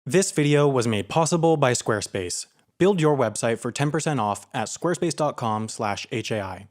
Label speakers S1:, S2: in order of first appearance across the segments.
S1: This video was made possible by Squarespace. Build your website for 10% off at squarespace.com/HAI.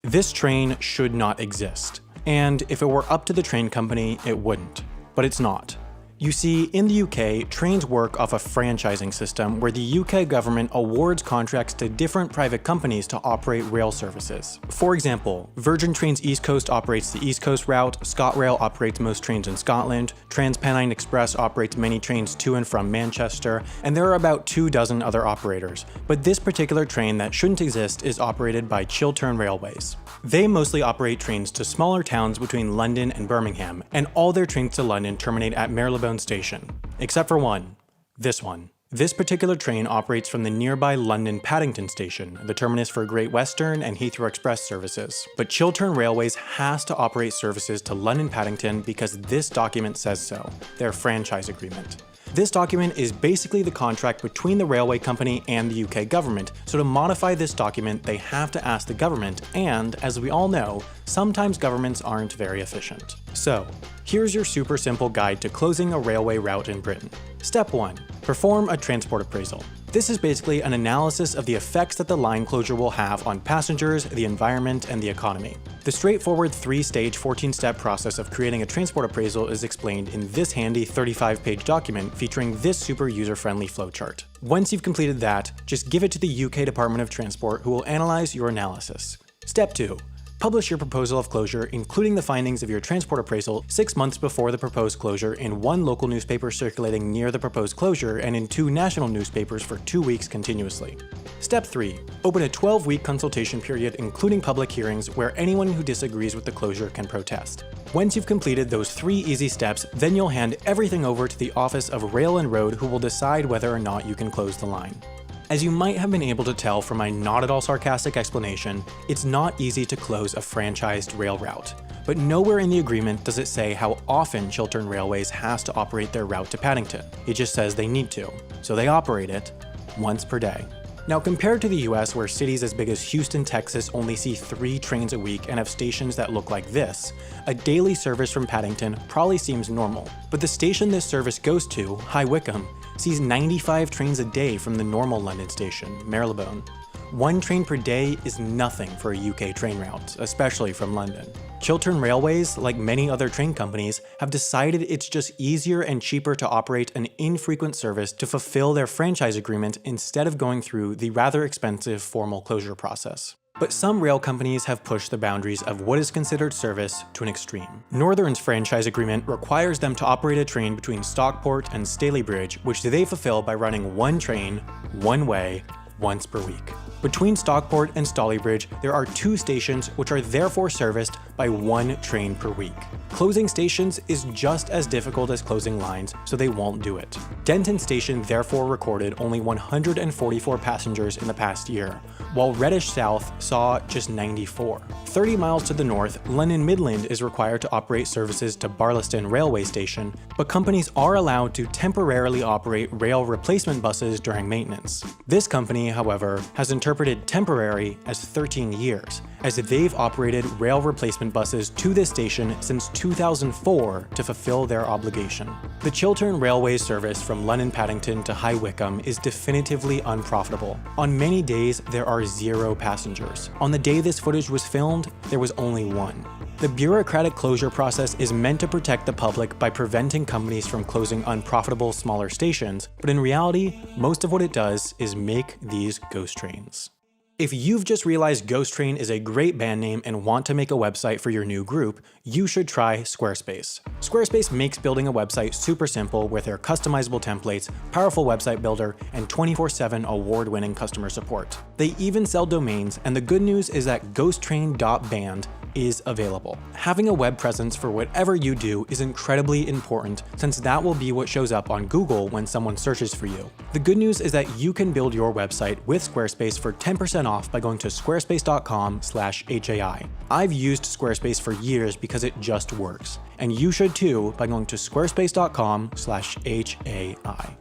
S1: This train should not exist, and if it were up to the train company, it wouldn't. But it's not. You see, in the UK, trains work off a franchising system where the UK government awards contracts to different private companies to operate rail services. For example, Virgin Trains East Coast operates the East Coast route, ScotRail operates most trains in Scotland, TransPennine Express operates many trains to and from Manchester, and there are about 24 other operators. But this particular train that shouldn't exist is operated by Chiltern Railways. They mostly operate trains to smaller towns between London and Birmingham, and all their trains to London terminate at Marylebone Station. Except for one. This one. This particular train operates from the nearby London Paddington Station, the terminus for Great Western and Heathrow Express services. But Chiltern Railways has to operate services to London Paddington because this document says so, their franchise agreement. This document is basically the contract between the railway company and the UK government, so to modify this document they have to ask the government, and as we all know, sometimes governments aren't very efficient. So, here's your super simple guide to closing a railway route in Britain. Step 1. Perform a transport appraisal. This is basically an analysis of the effects that the line closure will have on passengers, the environment, and the economy. The straightforward 3-stage 14-step process of creating a transport appraisal is explained in this handy 35-page document featuring this super user-friendly flowchart. Once you've completed that, just give it to the UK Department of Transport who will analyze your analysis. Step 2. Publish your proposal of closure, including the findings of your transport appraisal, 6 months before the proposed closure in one local newspaper circulating near the proposed closure and in 2 national newspapers for 2 weeks continuously. Step 3. Open a 12-week consultation period including public hearings where anyone who disagrees with the closure can protest. Once you've completed those 3 easy steps, then you'll hand everything over to the Office of Rail and Road who will decide whether or not you can close the line. As you might have been able to tell from my not at all sarcastic explanation, it's not easy to close a franchised rail route. But nowhere in the agreement does it say how often Chiltern Railways has to operate their route to Paddington. It just says they need to, so they operate it once per day. Now, compared to the US, where cities as big as Houston, Texas only see 3 trains a week and have stations that look like this, a daily service from Paddington probably seems normal. But the station this service goes to, High Wycombe, sees 95 trains a day from the normal London station, Marylebone. 1 train per day is nothing for a UK train route, especially from London. Chiltern Railways, like many other train companies, have decided it's just easier and cheaper to operate an infrequent service to fulfill their franchise agreement instead of going through the rather expensive formal closure process. But some rail companies have pushed the boundaries of what is considered service to an extreme. Northern's franchise agreement requires them to operate a train between Stockport and Stalybridge, which they fulfill by running 1 train, 1 way, once per week. Between Stockport and Stalybridge, there are 2 stations which are therefore serviced by 1 train per week. Closing stations is just as difficult as closing lines, so they won't do it. Denton Station therefore recorded only 144 passengers in the past year, while Reddish South saw just 94. 30 miles to the north, London Midland is required to operate services to Barlaston Railway Station, but companies are allowed to temporarily operate rail replacement buses during maintenance. This company, however, has interpreted temporary as 13 years, as they've operated rail replacement buses to this station since 2004 to fulfill their obligation. The Chiltern Railway service from London Paddington to High Wycombe is definitively unprofitable. On many days, there are 0 passengers. On the day this footage was filmed, there was only 1. The bureaucratic closure process is meant to protect the public by preventing companies from closing unprofitable smaller stations, but in reality, most of what it does is make these ghost trains. If you've just realized Ghost Train is a great band name and want to make a website for your new group, you should try Squarespace. Squarespace makes building a website super simple with their customizable templates, powerful website builder, and 24/7 award-winning customer support. They even sell domains, and the good news is that ghosttrain.band is available. Having a web presence for whatever you do is incredibly important, since that will be what shows up on Google when someone searches for you. The good news is that you can build your website with Squarespace for 10% off by going to squarespace.com/HAI. I've used Squarespace for years because it just works, and you should too by going to squarespace.com/HAI.